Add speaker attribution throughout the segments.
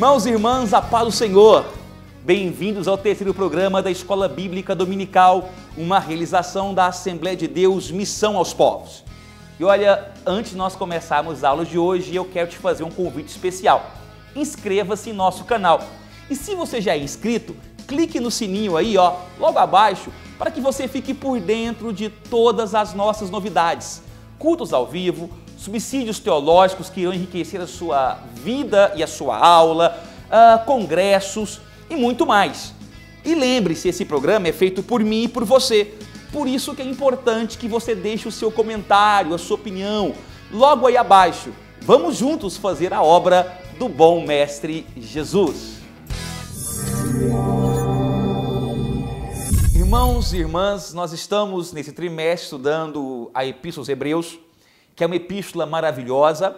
Speaker 1: Irmãos e irmãs, a paz do Senhor. Bem-vindos ao terceiro programa da Escola Bíblica Dominical, uma realização da Assembleia de Deus Missão aos Povos. E olha, antes de nós começarmos a aula de hoje, eu quero te fazer um convite especial. Inscreva-se em nosso canal. E se você já é inscrito, clique no sininho aí, ó, logo abaixo, para que você fique por dentro de todas as nossas novidades. Cultos ao vivo, subsídios teológicos que irão enriquecer a sua vida e a sua aula, congressos e muito mais. E lembre-se, esse programa é feito por mim e por você. Por isso que é importante que você deixe o seu comentário, a sua opinião, logo aí abaixo. Vamos juntos fazer a obra do bom Mestre Jesus. Irmãos e irmãs, nós estamos nesse trimestre estudando a Epístola aos Hebreus, que é uma epístola maravilhosa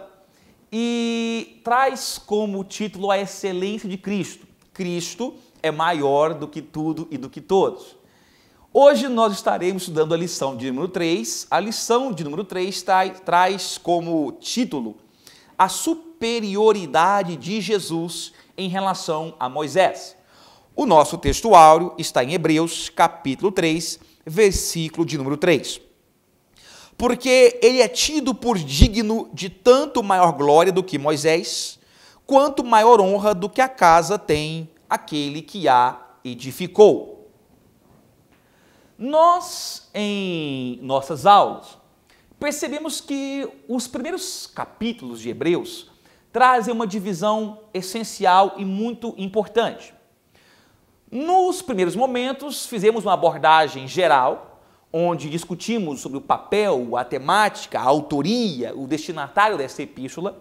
Speaker 1: e traz como título a excelência de Cristo. Cristo é maior do que tudo e do que todos. Hoje nós estaremos estudando a lição de número 3. A lição de número 3 traz como título a superioridade de Jesus em relação a Moisés. O nosso texto áureo está em Hebreus, capítulo 3, versículo de número 3. Porque ele é tido por digno de tanto maior glória do que Moisés, quanto maior honra do que a casa tem aquele que a edificou. Nós, em nossas aulas, percebemos que os primeiros capítulos de Hebreus trazem uma divisão essencial e muito importante. Nos primeiros momentos, fizemos uma abordagem geral, onde discutimos sobre o papel, a temática, a autoria, o destinatário dessa epístola.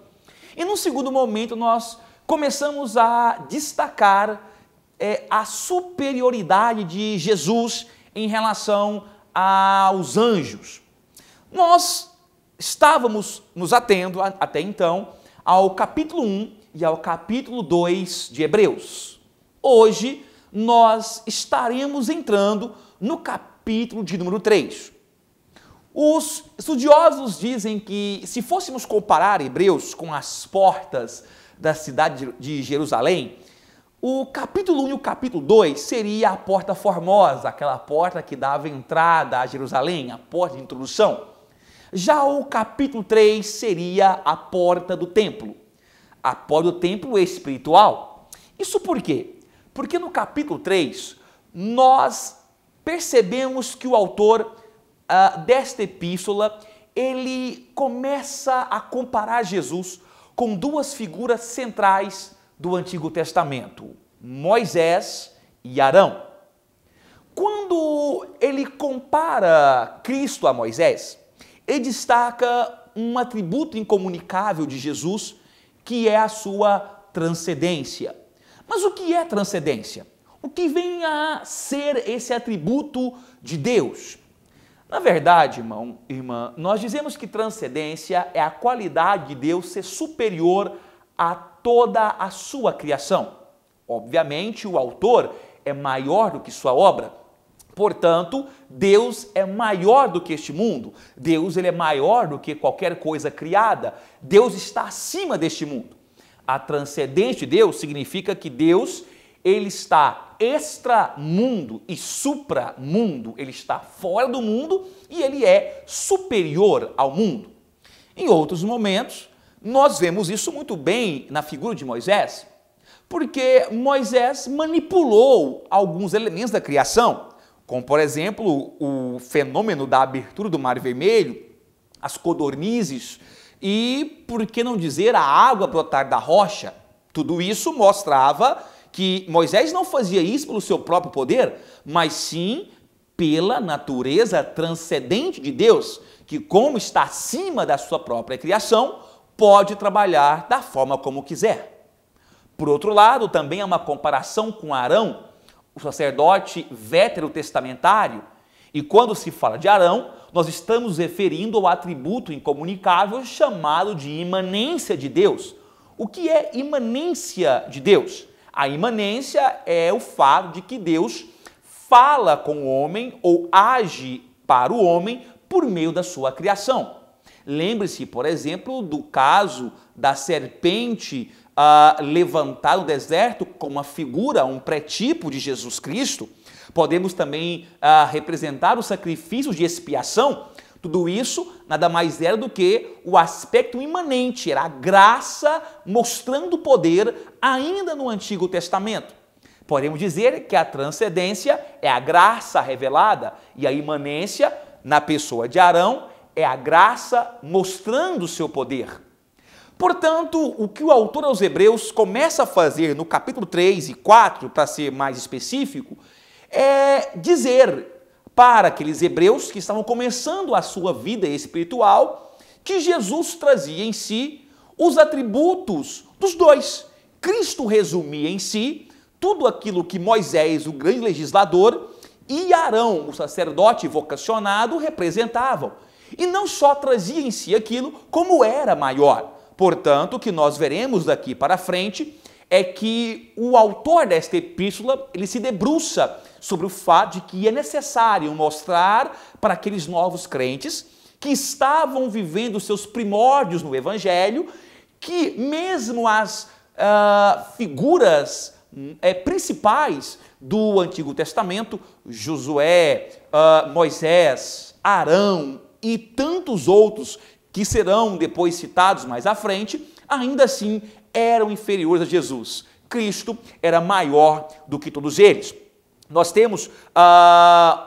Speaker 1: E no segundo momento, nós começamos a destacar a superioridade de Jesus em relação aos anjos. Nós estávamos nos atendo até então ao capítulo 1 e ao capítulo 2 de Hebreus. Hoje, nós estaremos entrando no capítulo de número 3. Os estudiosos dizem que se fôssemos comparar Hebreus com as portas da cidade de Jerusalém, o capítulo 1 e o capítulo 2 seria a porta formosa, aquela porta que dava entrada a Jerusalém, a porta de introdução. Já o capítulo 3 seria a porta do templo, a porta do templo espiritual. Isso por quê? Porque no capítulo 3, nós percebemos que o autor desta epístola, ele começa a comparar Jesus com duas figuras centrais do Antigo Testamento, Moisés e Arão. Quando ele compara Cristo a Moisés, ele destaca um atributo incomunicável de Jesus, que é a sua transcendência. Mas o que é transcendência? O que vem a ser esse atributo de Deus? Na verdade, irmão, irmã, nós dizemos que transcendência é a qualidade de Deus ser superior a toda a sua criação. Obviamente, o autor é maior do que sua obra. Portanto, Deus é maior do que este mundo. Deus ele é maior do que qualquer coisa criada. Deus está acima deste mundo. A transcendência de Deus significa que Deus ele está extramundo e supramundo, ele está fora do mundo e ele é superior ao mundo. Em outros momentos, nós vemos isso muito bem na figura de Moisés, porque Moisés manipulou alguns elementos da criação, como por exemplo o fenômeno da abertura do Mar Vermelho, as codornizes e, por que não dizer, a água brotar da rocha. Tudo isso mostrava que Moisés não fazia isso pelo seu próprio poder, mas sim pela natureza transcendente de Deus, que como está acima da sua própria criação, pode trabalhar da forma como quiser. Por outro lado, também há uma comparação com Arão, o sacerdote veterotestamentário, e quando se fala de Arão, nós estamos referindo ao atributo incomunicável chamado de imanência de Deus. O que é imanência de Deus? A imanência é o fato de que Deus fala com o homem ou age para o homem por meio da sua criação. Lembre-se, por exemplo, do caso da serpente levantado no deserto como uma figura, um pré-tipo de Jesus Cristo. Podemos também representar os sacrifícios de expiação. Tudo isso nada mais era do que o aspecto imanente, era a graça mostrando poder ainda no Antigo Testamento. Podemos dizer que a transcendência é a graça revelada e a imanência, na pessoa de Arão, é a graça mostrando o seu poder. Portanto, o que o autor aos Hebreus começa a fazer no capítulo 3 e 4, para ser mais específico, é dizer para aqueles hebreus que estavam começando a sua vida espiritual que Jesus trazia em si os atributos dos dois. Cristo resumia em si tudo aquilo que Moisés, o grande legislador, e Arão, o sacerdote vocacionado, representavam. E não só trazia em si aquilo, como era maior. Portanto, o que nós veremos daqui para frente é que o autor desta epístola, ele se debruça sobre o fato de que é necessário mostrar para aqueles novos crentes que estavam vivendo seus primórdios no Evangelho, que mesmo as figuras principais do Antigo Testamento, Josué, Moisés, Arão e tantos outros que serão depois citados mais à frente, ainda assim eram inferiores a Jesus. Cristo era maior do que todos eles. Nós temos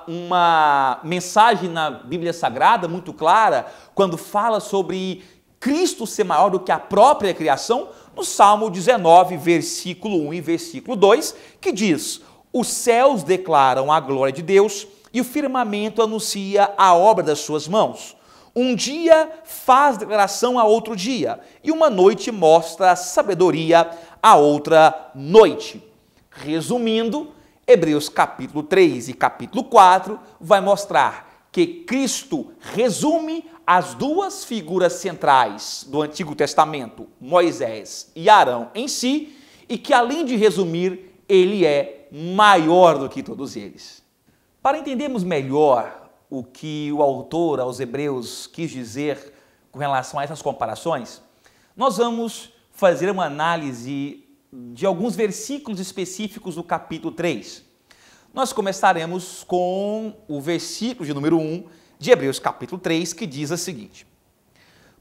Speaker 1: uma mensagem na Bíblia Sagrada muito clara quando fala sobre Cristo ser maior do que a própria criação, no Salmo 19, versículo 1 e versículo 2, que diz: os céus declaram a glória de Deus e o firmamento anuncia a obra das suas mãos. Um dia faz declaração a outro dia, e uma noite mostra sabedoria a outra noite. Resumindo, Hebreus capítulo 3 e capítulo 4 vai mostrar que Cristo resume as duas figuras centrais do Antigo Testamento, Moisés e Arão em si, e que além de resumir, ele é maior do que todos eles. Para entendermos melhor o que o autor aos Hebreus quis dizer com relação a essas comparações, nós vamos fazer uma análise de alguns versículos específicos do capítulo 3. Nós começaremos com o versículo de número 1 de Hebreus capítulo 3, que diz o seguinte: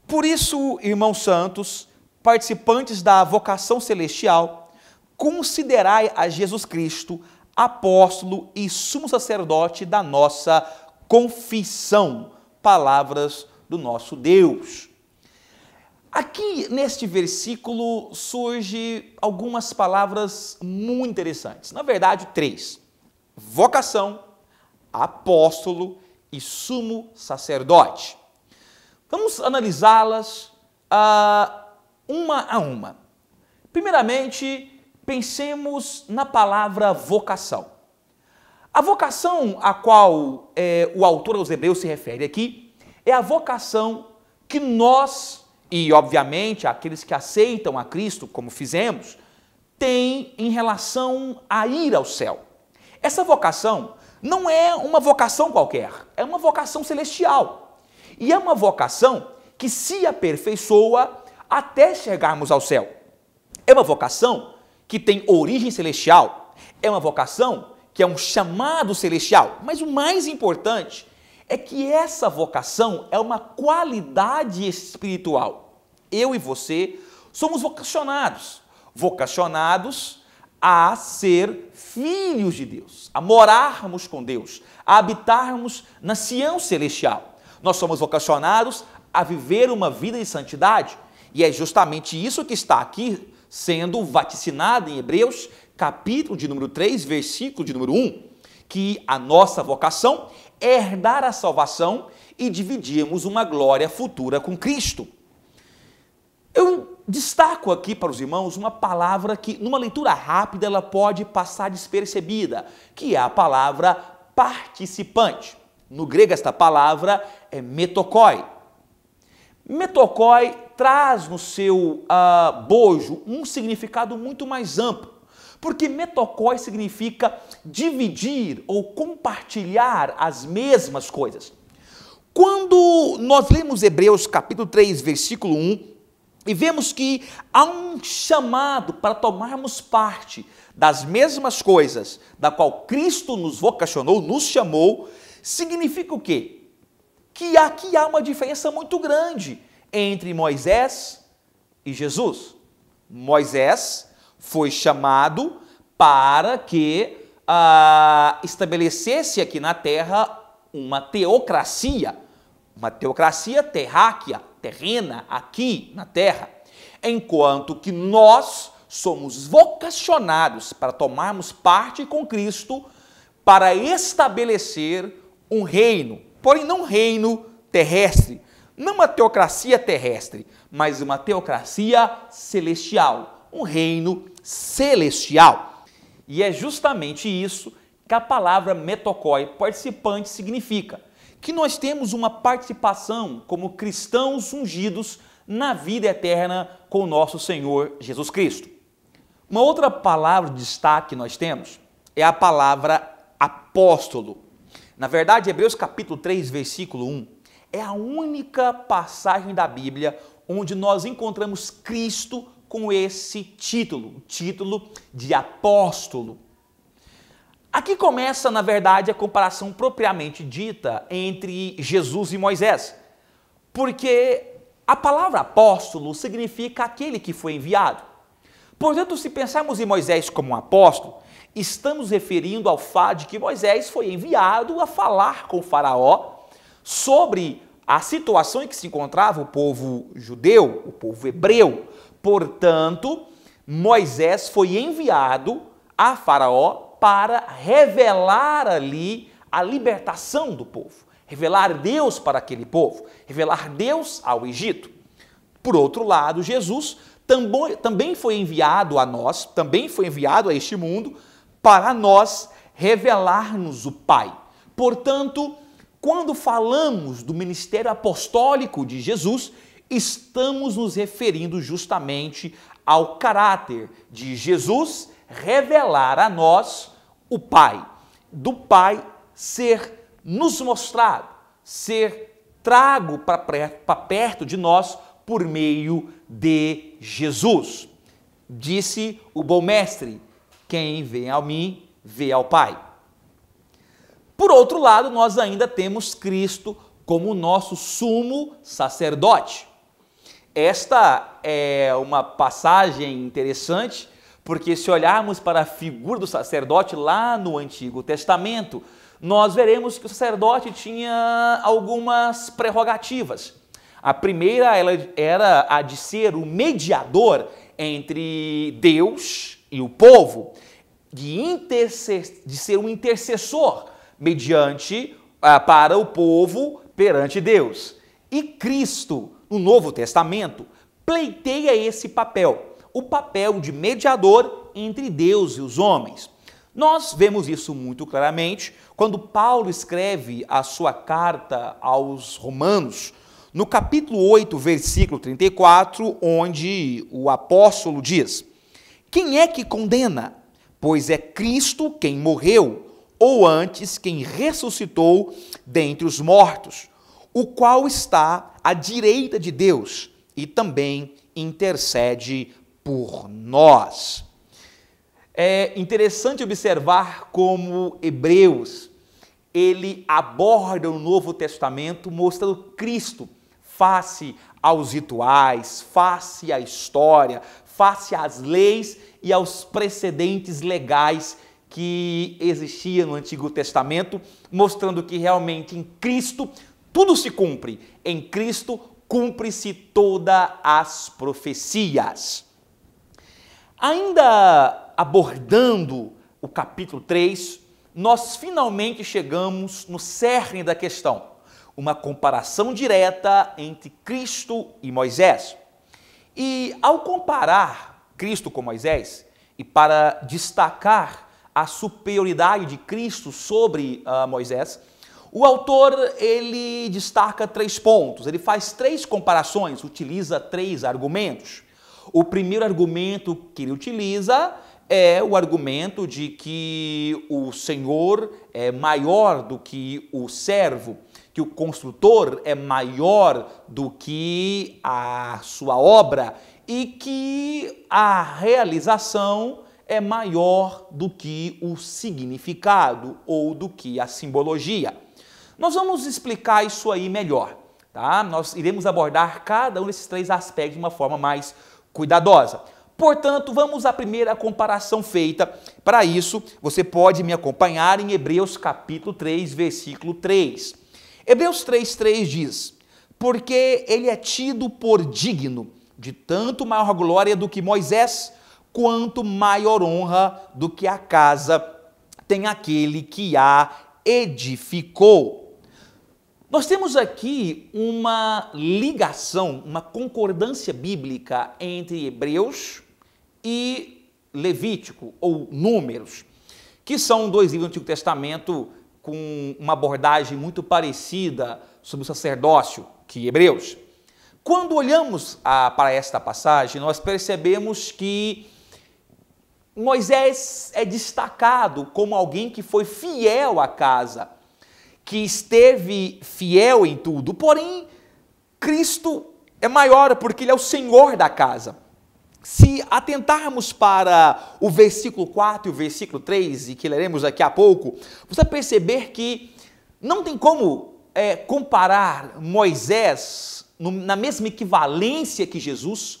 Speaker 1: por isso, irmãos santos, participantes da vocação celestial, considerai a Jesus Cristo, apóstolo e sumo sacerdote da nossa confissão, palavras do nosso Deus. Aqui neste versículo surge algumas palavras muito interessantes, na verdade 3, vocação, apóstolo e sumo sacerdote. Vamos analisá-las uma a uma. Primeiramente, pensemos na palavra vocação. A vocação a qual o autor aos Hebreus se refere aqui é a vocação que nós, e obviamente aqueles que aceitam a Cristo, como fizemos, têm em relação a ir ao céu. Essa vocação não é uma vocação qualquer, é uma vocação celestial. E é uma vocação que se aperfeiçoa até chegarmos ao céu. É uma vocação que tem origem celestial, é uma vocação que é um chamado celestial, mas o mais importante é que essa vocação é uma qualidade espiritual. Eu e você somos vocacionados a ser filhos de Deus, a morarmos com Deus, a habitarmos na Sião celestial. Nós somos vocacionados a viver uma vida de santidade, e é justamente isso que está aqui sendo vaticinado em Hebreus, capítulo de número 3, versículo de número 1, que a nossa vocação é herdar a salvação e dividirmos uma glória futura com Cristo. Eu destaco aqui para os irmãos uma palavra que, numa leitura rápida, ela pode passar despercebida, que é a palavra participante. No grego, esta palavra é metokoi. Metokoi traz no seu bojo um significado muito mais amplo, porque metokoi significa dividir ou compartilhar as mesmas coisas. Quando nós lemos Hebreus capítulo 3, versículo 1, E vemos que há um chamado para tomarmos parte das mesmas coisas da qual Cristo nos vocacionou, nos chamou. Significa o quê? Que aqui há uma diferença muito grande entre Moisés e Jesus. Moisés foi chamado para que estabelecesse aqui na terra uma teocracia terráquea, terrena, aqui na terra, enquanto que nós somos vocacionados para tomarmos parte com Cristo para estabelecer um reino, porém não um reino terrestre, não uma teocracia terrestre, mas uma teocracia celestial, um reino celestial. E é justamente isso que a palavra metokoi, participante, significa. Que nós temos uma participação como cristãos ungidos na vida eterna com o nosso Senhor Jesus Cristo. Uma outra palavra de destaque que nós temos é a palavra apóstolo. Na verdade, Hebreus capítulo 3, versículo 1, é a única passagem da Bíblia onde nós encontramos Cristo com esse título, o título de apóstolo. Aqui começa, na verdade, a comparação propriamente dita entre Jesus e Moisés, porque a palavra apóstolo significa aquele que foi enviado. Portanto, se pensarmos em Moisés como um apóstolo, estamos referindo ao fato de que Moisés foi enviado a falar com o faraó sobre a situação em que se encontrava o povo judeu, o povo hebreu. Portanto, Moisés foi enviado a faraó para revelar ali a libertação do povo, revelar Deus para aquele povo, revelar Deus ao Egito. Por outro lado, Jesus também foi enviado a nós, também foi enviado a este mundo, para nós revelar-nos o Pai. Portanto, quando falamos do ministério apostólico de Jesus, estamos nos referindo justamente ao caráter de Jesus revelar a nós o Pai, do Pai ser nos mostrado, ser trago para perto de nós por meio de Jesus. Disse o bom mestre: quem vem a mim, vê ao Pai. Por outro lado, nós ainda temos Cristo como nosso sumo sacerdote. Esta é uma passagem interessante, porque se olharmos para a figura do sacerdote lá no Antigo Testamento, nós veremos que o sacerdote tinha algumas prerrogativas. A primeira era a de ser o mediador entre Deus e o povo, de ser um intercessor para o povo perante Deus. E Cristo, no Novo Testamento, pleiteia esse papel, o papel de mediador entre Deus e os homens. Nós vemos isso muito claramente quando Paulo escreve a sua carta aos Romanos, no capítulo 8, versículo 34, onde o apóstolo diz: quem é que condena? Pois é Cristo quem morreu, ou antes quem ressuscitou dentre os mortos, o qual está à direita de Deus e também intercede por nós. É interessante observar como Hebreus, ele aborda o Novo Testamento mostrando Cristo face aos rituais, face à história, face às leis e aos precedentes legais que existiam no Antigo Testamento, mostrando que realmente em Cristo tudo se cumpre. Em Cristo cumpre-se todas as profecias. Ainda abordando o capítulo 3, nós finalmente chegamos no cerne da questão, uma comparação direta entre Cristo e Moisés. E ao comparar Cristo com Moisés, e para destacar a superioridade de Cristo sobre Moisés, o autor ele destaca 3 pontos, ele faz 3 comparações, utiliza 3 argumentos. O primeiro argumento que ele utiliza é o argumento de que o senhor é maior do que o servo, que o construtor é maior do que a sua obra e que a realização é maior do que o significado ou do que a simbologia. Nós vamos explicar isso aí melhor, tá? Nós iremos abordar cada um desses três aspectos de uma forma mais cuidadosa. Portanto, vamos à primeira comparação feita. Para isso, você pode me acompanhar em Hebreus capítulo 3, versículo 3. Hebreus 3,3 diz: porque ele é tido por digno de tanto maior glória do que Moisés, quanto maior honra do que a casa tem aquele que a edificou. Nós temos aqui uma ligação, uma concordância bíblica entre Hebreus e Levítico, ou Números, que são dois livros do Antigo Testamento com uma abordagem muito parecida sobre o sacerdócio que Hebreus. Quando olhamos para esta passagem, nós percebemos que Moisés é destacado como alguém que foi fiel à casa, que esteve fiel em tudo. Porém, Cristo é maior porque ele é o Senhor da casa. Se atentarmos para o versículo 4 e o versículo 3, e que leremos daqui a pouco, você vai perceber que não tem como comparar Moisés na mesma equivalência que Jesus,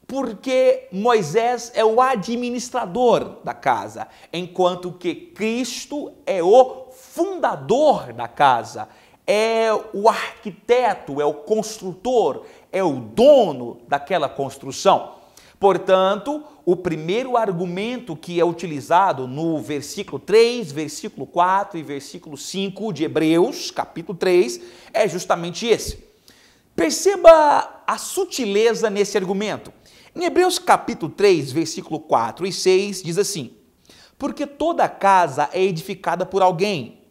Speaker 1: porque Moisés é o administrador da casa, enquanto que Cristo é o fundador da casa, é o arquiteto, é o construtor, é o dono daquela construção. Portanto, o primeiro argumento que é utilizado no versículo 3, versículo 4 e versículo 5 de Hebreus, capítulo 3, é justamente esse. Perceba a sutileza nesse argumento. Em Hebreus capítulo 3, versículo 4 e 6, diz assim: porque toda casa é edificada por alguém,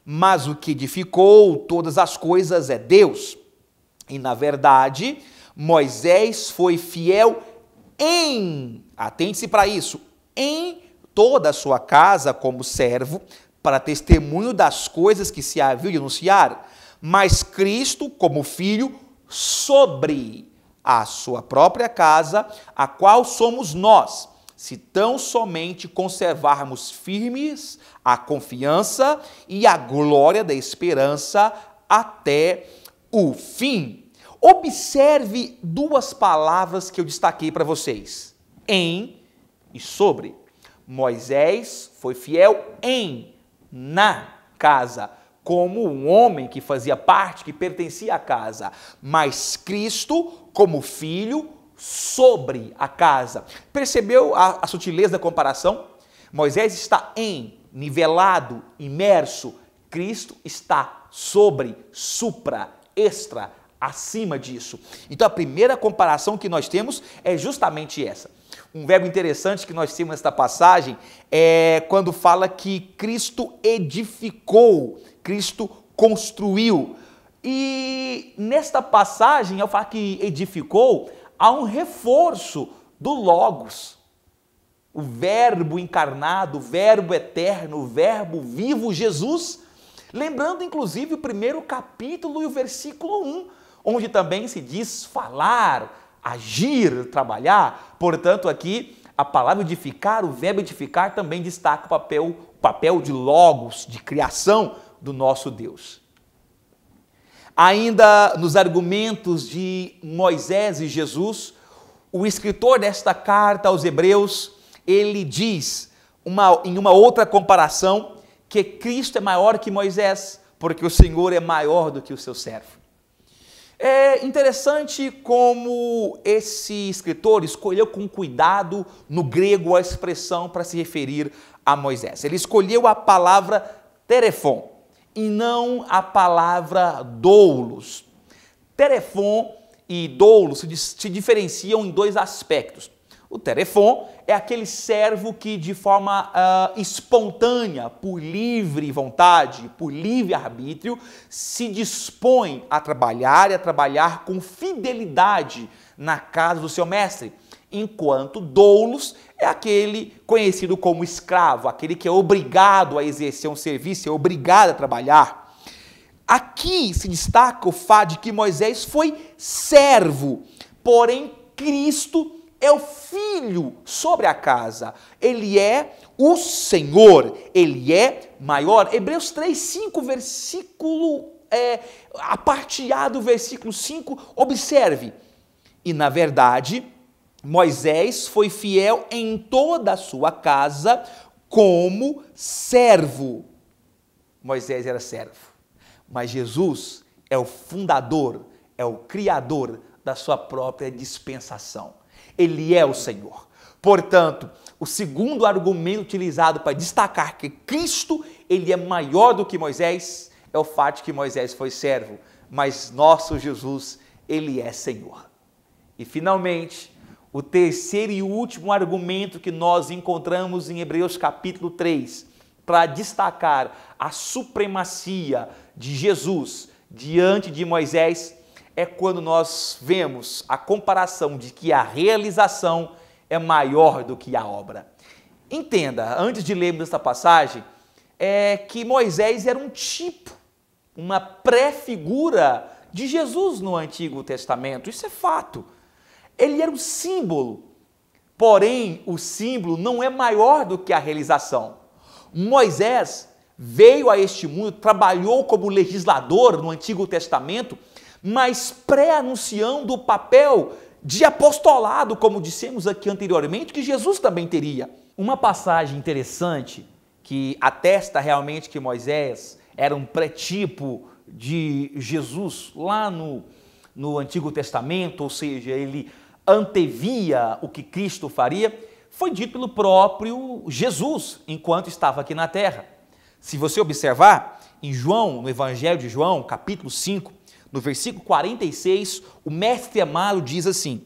Speaker 1: mas o que edificou todas as coisas é Deus. E, na verdade, Moisés foi fiel atente-se para isso, em toda a sua casa como servo, para testemunho das coisas que se haviam de anunciar, mas Cristo como filho sobre a sua própria casa, a qual somos nós, se tão somente conservarmos firmes a confiança e a glória da esperança até o fim. Observe duas palavras que eu destaquei para vocês: em e sobre. Moisés foi fiel na casa, como um homem que fazia parte, que pertencia à casa, mas Cristo como filho sobre a casa. Percebeu a sutileza da comparação? Moisés está nivelado, imerso. Cristo está sobre, supra, extra, acima disso. Então a primeira comparação que nós temos é justamente essa. Um verbo interessante que nós temos nesta passagem é quando fala que Cristo edificou, Cristo construiu. E nesta passagem, ao falar que edificou, há um reforço do Logos. O verbo encarnado, o verbo eterno, o verbo vivo, Jesus. Lembrando inclusive o primeiro capítulo e o versículo 1, onde também se diz falar, agir, trabalhar. Portanto, aqui a palavra edificar, o verbo edificar também destaca o papel de logos, de criação do nosso Deus. Ainda nos argumentos de Moisés e Jesus, o escritor desta carta aos Hebreus, ele diz, em uma outra comparação, que Cristo é maior que Moisés, porque o Senhor é maior do que o seu servo. É interessante como esse escritor escolheu com cuidado no grego a expressão para se referir a Moisés. Ele escolheu a palavra terefon e não a palavra doulos. Terefon e doulos se diferenciam em dois aspectos. O terefon é aquele servo que de forma espontânea, por livre vontade, por livre arbítrio, se dispõe a trabalhar e a trabalhar com fidelidade na casa do seu mestre. Enquanto doulos é aquele conhecido como escravo, aquele que é obrigado a exercer um serviço, é obrigado a trabalhar. Aqui se destaca o fato de que Moisés foi servo, porém Cristo é o filho sobre a casa. Ele é o Senhor, ele é maior. Hebreus 3:5, versículo, a parte A do versículo 5, observe. E na verdade, Moisés foi fiel em toda a sua casa como servo. Moisés era servo, mas Jesus é o fundador, é o criador da sua própria dispensação. Ele é o Senhor. Portanto, o segundo argumento utilizado para destacar que Cristo ele é maior do que Moisés é o fato de que Moisés foi servo, mas nosso Jesus, ele é Senhor. E finalmente, o terceiro e último argumento que nós encontramos em Hebreus capítulo 3, para destacar a supremacia de Jesus diante de Moisés, é quando nós vemos a comparação de que a realização é maior do que a obra. Entenda, antes de lermos esta passagem, que Moisés era um tipo, uma pré-figura de Jesus no Antigo Testamento. Isso é fato. Ele era um símbolo, porém o símbolo não é maior do que a realização. Moisés veio a este mundo, trabalhou como legislador no Antigo Testamento, mas pré-anunciando o papel de apostolado, como dissemos aqui anteriormente, que Jesus também teria. Uma passagem interessante que atesta realmente que Moisés era um pré-tipo de Jesus lá no Antigo Testamento, ou seja, ele antevia o que Cristo faria, foi dito pelo próprio Jesus enquanto estava aqui na terra. Se você observar, em João, no Evangelho de João, capítulo 5, no versículo 46, o mestre amado diz assim: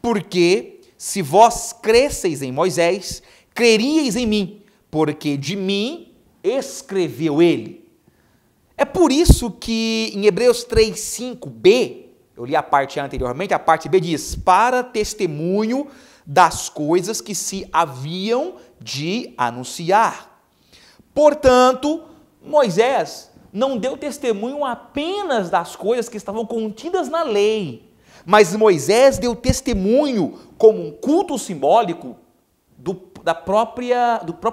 Speaker 1: porque se vós cresceis em Moisés, creríeis em mim, porque de mim escreveu ele. É por isso que em Hebreus 3:5b, eu li a parte anteriormente, a parte B diz, para testemunho das coisas que se haviam de anunciar. Portanto, Moisés não deu testemunho apenas das coisas que estavam contidas na lei, mas Moisés deu testemunho como um culto simbólico do próprio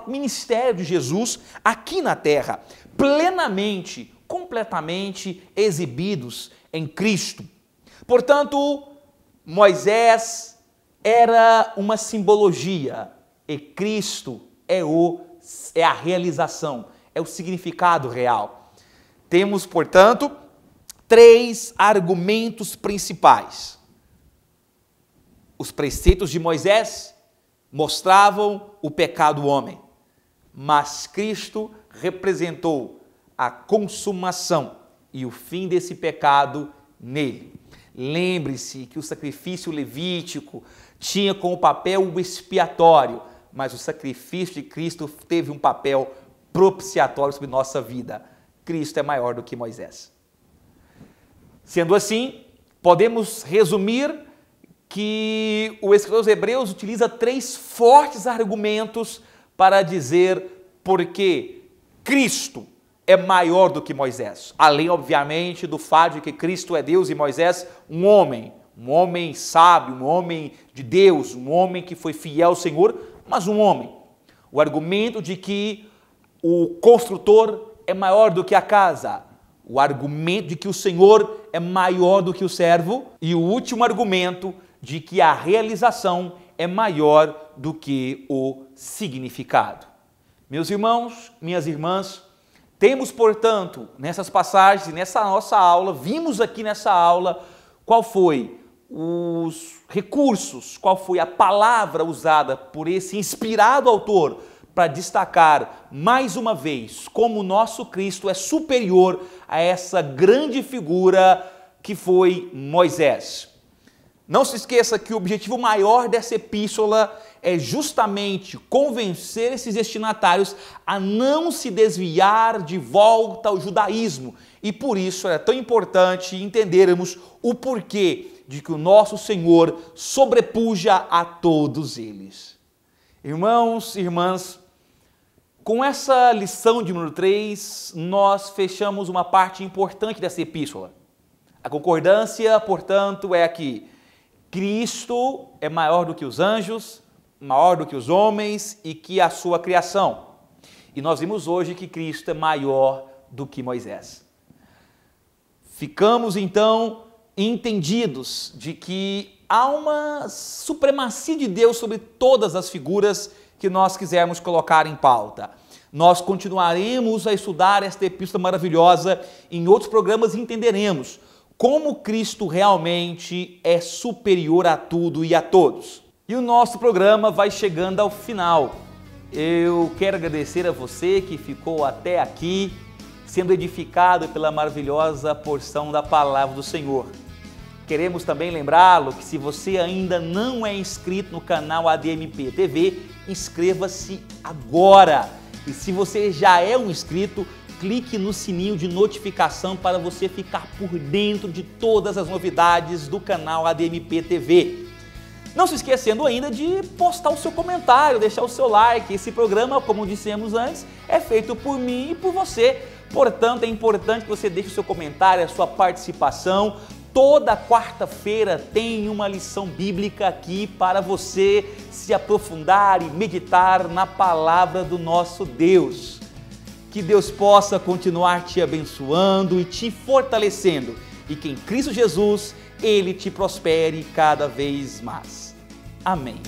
Speaker 1: ministério de Jesus aqui na terra, plenamente, completamente exibidos em Cristo. Portanto, Moisés era uma simbologia e Cristo é a realização, é o significado real. Temos, portanto, 3 argumentos principais. Os preceitos de Moisés mostravam o pecado do homem, mas Cristo representou a consumação e o fim desse pecado nele. Lembre-se que o sacrifício levítico tinha como papel o expiatório, mas o sacrifício de Cristo teve um papel propiciatório sobre nossa vida. Cristo é maior do que Moisés. Sendo assim, podemos resumir que o escritor dos Hebreus utiliza 3 fortes argumentos para dizer por que Cristo é maior do que Moisés. Além, obviamente, do fato de que Cristo é Deus e Moisés um homem sábio, um homem de Deus, um homem que foi fiel ao Senhor, mas um homem. O argumento de que o construtor é maior do que a casa. O argumento de que o Senhor é maior do que o servo. E o último argumento de que a realização é maior do que o significado. Meus irmãos, minhas irmãs, temos, portanto, nessas passagens, nessa nossa aula, vimos aqui nessa aula qual foi os recursos, qual foi a palavra usada por esse inspirado autor para destacar mais uma vez como o nosso Cristo é superior a essa grande figura que foi Moisés. Não se esqueça que o objetivo maior dessa epístola é justamente convencer esses destinatários a não se desviar de volta ao judaísmo. E por isso é tão importante entendermos o porquê de que o nosso Senhor sobrepuja a todos eles. Irmãos e irmãs, com essa lição de número 3, nós fechamos uma parte importante dessa epístola. A concordância, portanto, é que Cristo é maior do que os anjos, maior do que os homens e que a sua criação. E nós vimos hoje que Cristo é maior do que Moisés. Ficamos então entendidos de que há uma supremacia de Deus sobre todas as figuras que nós quisermos colocar em pauta. Nós continuaremos a estudar esta epístola maravilhosa em outros programas e entenderemos como Cristo realmente é superior a tudo e a todos. E o nosso programa vai chegando ao final. Eu quero agradecer a você que ficou até aqui, sendo edificado pela maravilhosa porção da palavra do Senhor. Queremos também lembrá-lo que se você ainda não é inscrito no canal ADMP TV, inscreva-se agora. E se você já é um inscrito, clique no sininho de notificação para você ficar por dentro de todas as novidades do canal ADMP TV. Não se esquecendo ainda de postar o seu comentário, deixar o seu like. Esse programa, como dissemos antes, é feito por mim e por você. Portanto, é importante que você deixe o seu comentário, a sua participação. Toda quarta-feira tem uma lição bíblica aqui para você se aprofundar e meditar na palavra do nosso Deus. Que Deus possa continuar te abençoando e te fortalecendo e que em Cristo Jesus Ele te prospere cada vez mais. Amém.